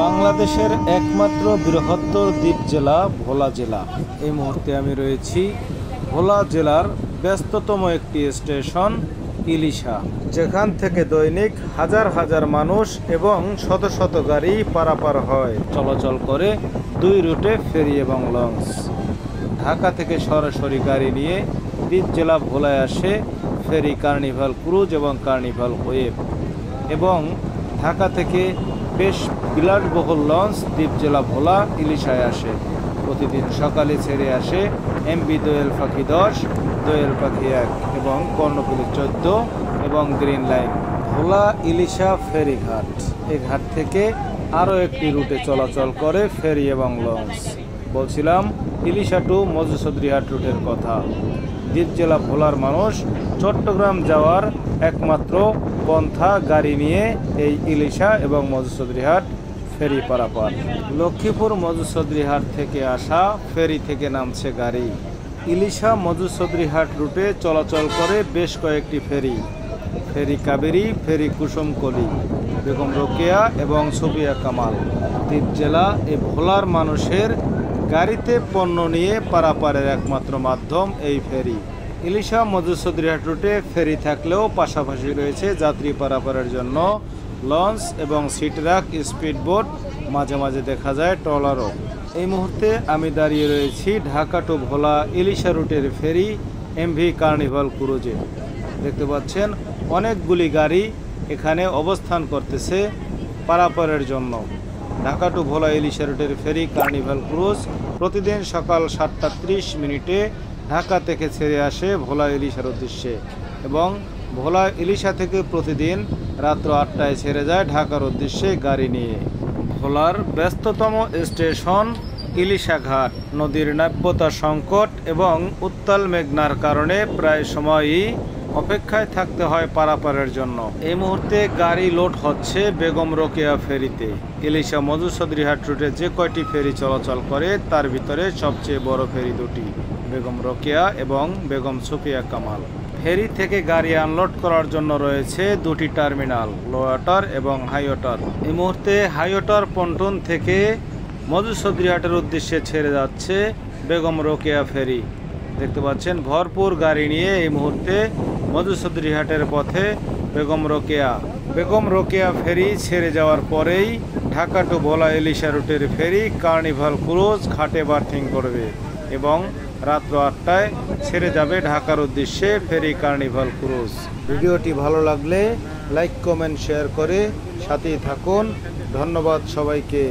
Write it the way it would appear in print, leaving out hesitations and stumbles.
বাংলাদেশের একমাত্র বৃহত্তর দ্বীপ জেলা ভোলা জেলা। এই মুহূর্তে আমি রয়েছি ভোলা জেলার ব্যস্ততম একটি স্টেশন ইলিশা, যেখান থেকে দৈনিক হাজার হাজার মানুষ এবং শত শত গাড়ি পারাপার হয়। চলাচল করে দুই রুটে ফেরি এবং লঞ্চ। ঢাকা থেকে সরাসরি গাড়ি নিয়ে দ্বীপ জেলা ভোলায় আসে ফেরি কার্নিভাল ক্রুজ এবং কার্নিভাল ওয়েভ, এবং ঢাকা থেকে বেশ বিলাসবহুল লঞ্চ দ্বীপ জেলা ভোলা ইলিশায় আসে। প্রতিদিন সকালে ছেড়ে আসে এমবি দোয়েল পাখি 10, দোয়েল পাখি 1 এবং কর্ণফুলী 14 এবং গ্রিন লাইন। ভোলা ইলিশা ফেরিঘাট, এই ঘাট থেকে আরও একটি রুটে চলাচল করে ফেরি এবং লঞ্চ। বলছিলাম ইলিশা টু মধুচৌধুরীহাট রুটের কথা। দ্বীপ জেলা ভোলার মানুষ চট্টগ্রাম যাওয়ার একমাত্র পন্থা গাড়ি নিয়ে এই ইলিশা এবং মধুচৌধুরীহাট ফেরি পারাপার। লক্ষ্মীপুর মধুচৌধুরীহাট থেকে আসা ফেরি থেকে নামছে গাড়ি। ইলিশা মধুচৌধুরীহাট রুটে চলাচল করে বেশ কয়েকটি ফেরি: ফেরি কাবেরী, ফেরি কুসুমকলি, বেগম রোকেয়া এবং সুফিয়া কামাল। দ্বীপ জেলা এই ভোলার মানুষের গাড়িতে পণ্য নিয়ে পারাপারের একমাত্র মাধ্যম এই ফেরি। ইলিশা মধুচৌধুরীহাট রুটে ফেরি থাকলেও পাশাপাশি রয়েছে যাত্রী পারাপারের জন্য লঞ্চ এবং সিটরাক, স্পিডবোট, মাঝে মাঝে দেখা যায় ট্রলারও। এই মুহূর্তে আমি দাঁড়িয়ে রয়েছি ঢাকা টু ভোলা ইলিশা রুটের ফেরি এমভি কার্নিভাল ক্রুজে। দেখতে পাচ্ছেন অনেকগুলি গাড়ি এখানে অবস্থান করতেছে পারাপারের জন্য। ঢাকা টু ভোলা ইলিশা রুটের ফেরি কার্নিভাল ক্রুজ প্রতিদিন সকাল 7টা 30 মিনিটে ঢাকা থেকে ছেড়ে আসে ভোলা ইলিশার উদ্দেশ্যে, এবং ভোলা ইলিশা থেকে প্রতিদিন রাত্র 8টায় ছেড়ে যায় ঢাকার উদ্দেশ্যে গাড়ি নিয়ে। ভোলার ব্যস্ততম স্টেশন ইলিশা ঘাট। নদীর নাব্যতা সংকট এবং উত্তাল মেঘনার কারণে প্রায় সময়ই অপেক্ষায় থাকতে হয় পারাপারের জন্য। এই মুহূর্তে গাড়ি লোড হচ্ছে বেগম রোকেয়া ফেরিতে। ইলিশা মধুচৌধুরীহাট রুটে যে কয়টি ফেরি চলাচল করে তার ভিতরে সবচেয়ে বড় ফেরি দুটি, বেগম রোকেয়া এবং বেগম সুফিয়া কামাল। ফেরি থেকে গাড়ি আনলোড করার জন্য রয়েছে দুটি টার্মিনাল, লো ওয়াটার এবং হাই ওয়াটার। এই মুহূর্তে হাই ওয়াটার পন্টন থেকে মধুচৌধুরীহাটের উদ্দেশ্যে ছেড়ে যাচ্ছে বেগম রোকেয়া ফেরি। দেখতে পাচ্ছেন ভরপুর গাড়ি নিয়ে এই মুহূর্তে মধুচৌধুরীহাটের পথে বেগম রোকেয়া ফেরি ছেড়ে যাওয়ার পরেই ঢাকা টু ভোলা ইলিশা রুটের ফেরি কার্নিভাল ক্রুজ ঘাটে বার্থিং করবে এবং রাত্র 8টায় ছেড়ে যাবে ঢাকার উদ্দেশ্যে ফেরি কার্নিভাল ক্রুজ। ভিডিওটি ভালো লাগলে লাইক, কমেন্ট, শেয়ার করে সাথেই থাকুন। ধন্যবাদ সবাইকে।